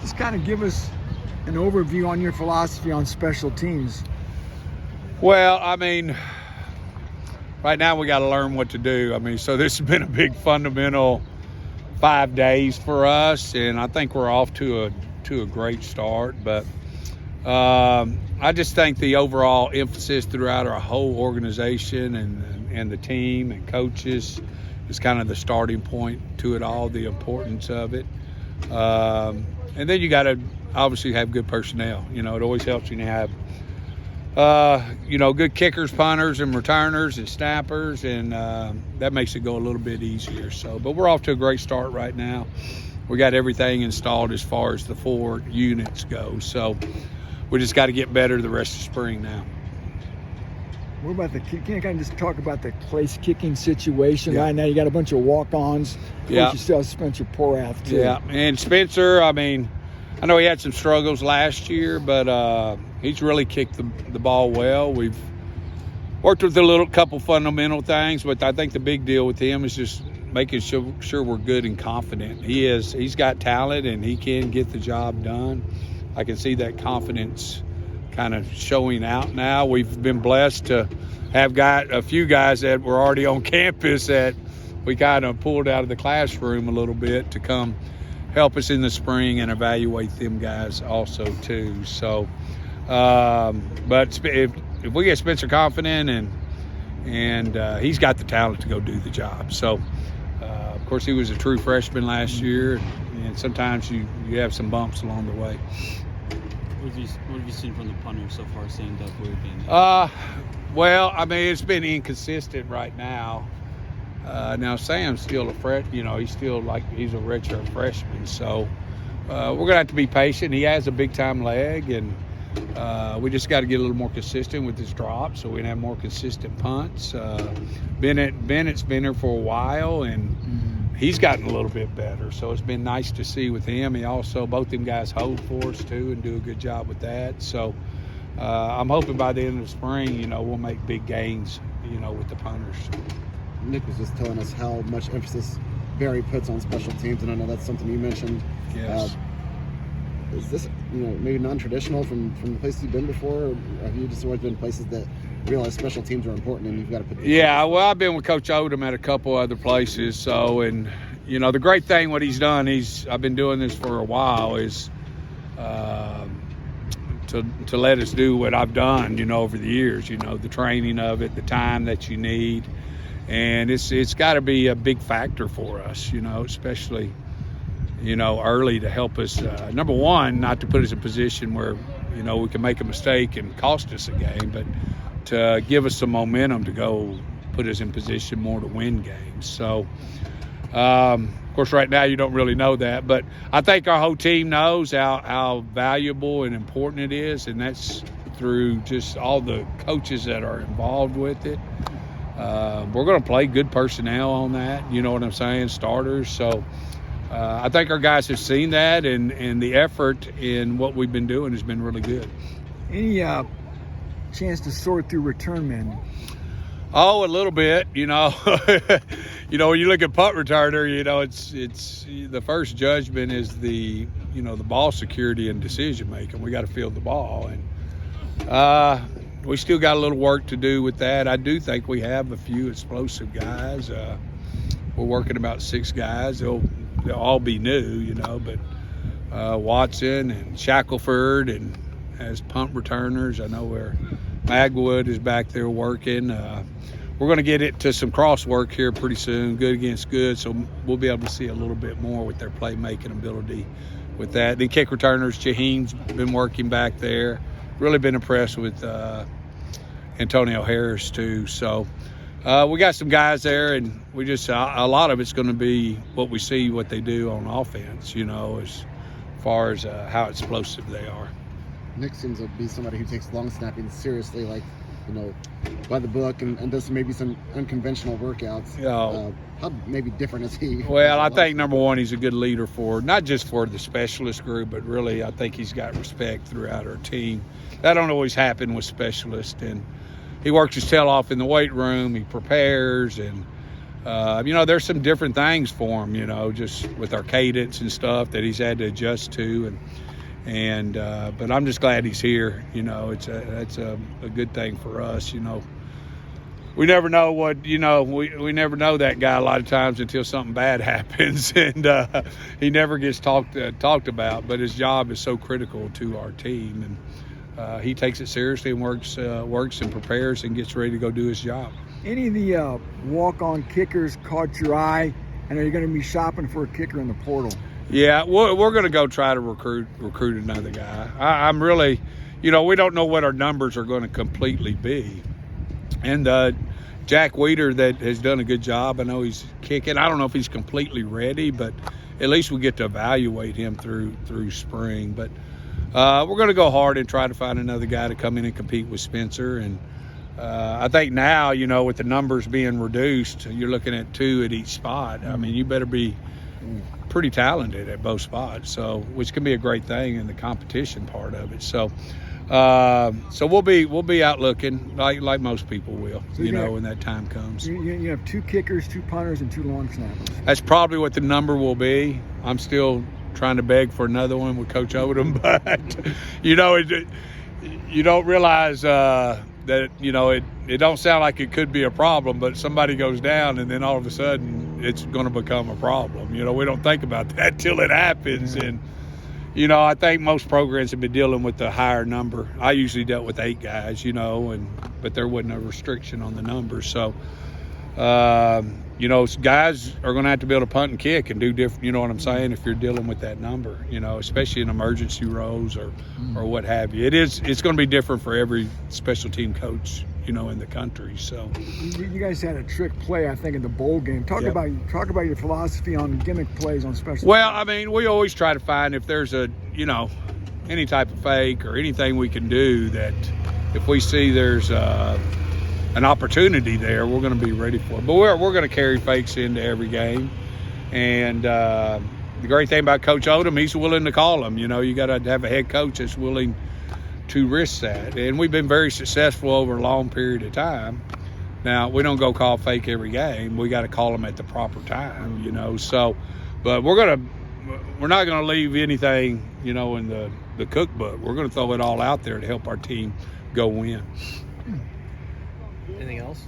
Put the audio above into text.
Just kind of give us an overview on your philosophy on special teams. Well, I mean, right now we got to learn what to do. I mean, so this has been a big fundamental 5 days for us, and I think we're off to a great start. But I just think the overall emphasis throughout our whole organization and the team and coaches is kind of the starting point to it all, the importance of it. And then you got to obviously have good personnel. You know, it always helps when you have, good kickers, punters, and returners and snappers, and that makes it go a little bit easier. So, but we're off to a great start right now. We got everything installed as far as the 4 units go. So we just got to get better the rest of spring now. What about can you kind of just talk about the place kicking situation right now? You got a bunch of walk-ons. Yeah. You still have Spencer Porath, too. Yeah, and Spencer, I mean, I know he had some struggles last year, but he's really kicked the ball well. We've worked with a couple fundamental things, but I think the big deal with him is just making sure we're good and confident. He's got talent, and he can get the job done. I can see that confidence kind of showing out now. We've been blessed to have got a few guys that were already on campus that we kind of pulled out of the classroom a little bit to come help us in the spring and evaluate them guys also too. So, but if we get Spencer confident and he's got the talent to go do the job. So, of course, he was a true freshman last year, and sometimes you have some bumps along the way. What have you seen from the punter so far, Sam Duckworth? Well, I mean, it's been inconsistent right now. Now Sam's still a he's still he's a redshirt freshman, so we're gonna have to be patient. He has a big time leg, and we just got to get a little more consistent with his drop, so we can have more consistent punts. Bennett's been here for a while, and he's gotten a little bit better, so it's been nice to see with him. He also, both them guys hold for us too and do a good job with that. So I'm hoping by the end of the spring, we'll make big gains, with the punters. Nick was just telling us how much emphasis Barry puts on special teams, and I know that's something you mentioned. Yes. Is this, maybe non-traditional from the places you've been before, or have you just always been places that realize special teams are important and you've got to put? Well, I've been with Coach Odom at a couple other places. So, and the great thing what he's done, I've been doing this for a while, is to let us do what I've done, over the years. The training of it, the time that you need, and it's got to be a big factor for us, especially early to help us. Number one, not to put us in a position where we can make a mistake and cost us a game, but to give us some momentum to go put us in position more to win games. So, of course, right now you don't really know that, but I think our whole team knows how valuable and important it is, and that's through just all the coaches that are involved with it. We're going to play good personnel on that, you know what I'm saying, starters. So I think our guys have seen that, and the effort in what we've been doing has been really good. Any chance to sort through return men? Oh, a little bit, when you look at punt returner, it's the first judgment is the ball security and decision making. We got to field the ball, and we still got a little work to do with that. I do think we have a few explosive guys. We're working about 6 guys. They'll all be new, but Watson and Shackelford and as punt returners. I know where Magwood is back there working. We're going to get it to some cross work here pretty soon, good against good, so we'll be able to see a little bit more with their playmaking ability with that. The kick returners, Shaheen's been working back there. Really been impressed with Antonio Harris too. So we got some guys there, and we just a lot of it's going to be what we see, what they do on offense, as far as how explosive they are. Nick seems to be somebody who takes long snapping seriously, by the book, and does maybe some unconventional workouts. How maybe different is he? Well, I think number one, he's a good leader not just for the specialist group, but really I think he's got respect throughout our team. That don't always happen with specialists, and he works his tail off in the weight room. He prepares, and there's some different things for him, just with our cadence and stuff that he's had to adjust to, but I'm just glad he's here. That's a good thing for us. We never know what, we never know that guy a lot of times until something bad happens, and he never gets talked about. But his job is so critical to our team, and he takes it seriously and works and prepares and gets ready to go do his job. Any of the walk-on kickers caught your eye? And are you going to be shopping for a kicker in the portal? Yeah, we're going to go try to recruit another guy. I'm really, we don't know what our numbers are going to completely be. And Jack Weeder that has done a good job. I know he's kicking. I don't know if he's completely ready, but at least we get to evaluate him through spring. But we're going to go hard and try to find another guy to come in and compete with Spencer. And I think now, with the numbers being reduced, you're looking at 2 at each spot. I mean, you better be pretty talented at both spots, so which can be a great thing in the competition part of it. So we'll be out looking like most people will, so when that time comes. You have 2 kickers, 2 punters, and 2 long snappers. That's probably what the number will be. I'm still trying to beg for another one with Coach Odom, but you don't realize that it don't sound like it could be a problem, but somebody goes down and then all of a sudden it's going to become a problem. We don't think about that till it happens. Yeah. And I think most programs have been dealing with the higher number. I usually dealt with 8 guys, but there wasn't a restriction on the number. So, guys are going to have to be able to punt and kick and do different, you know what I'm saying, if you're dealing with that number, especially in emergency roles or what have you. It's going to be different for every special team coach, in the country. So you guys had a trick play, I think, in the bowl game. Talk about your philosophy on gimmick plays on special Well, teams. I mean, we always try to find if there's any type of fake or anything we can do that if we see there's an opportunity there, we're going to be ready for it. But we're going to carry fakes into every game. And the great thing about Coach Odom, he's willing to call them. You got to have a head coach that's willing to risk that. And we've been very successful over a long period of time. Now, we don't go call fake every game. We got to call them at the proper time, So, but we're not going to leave anything, in the cookbook. We're going to throw it all out there to help our team go win. Anything else?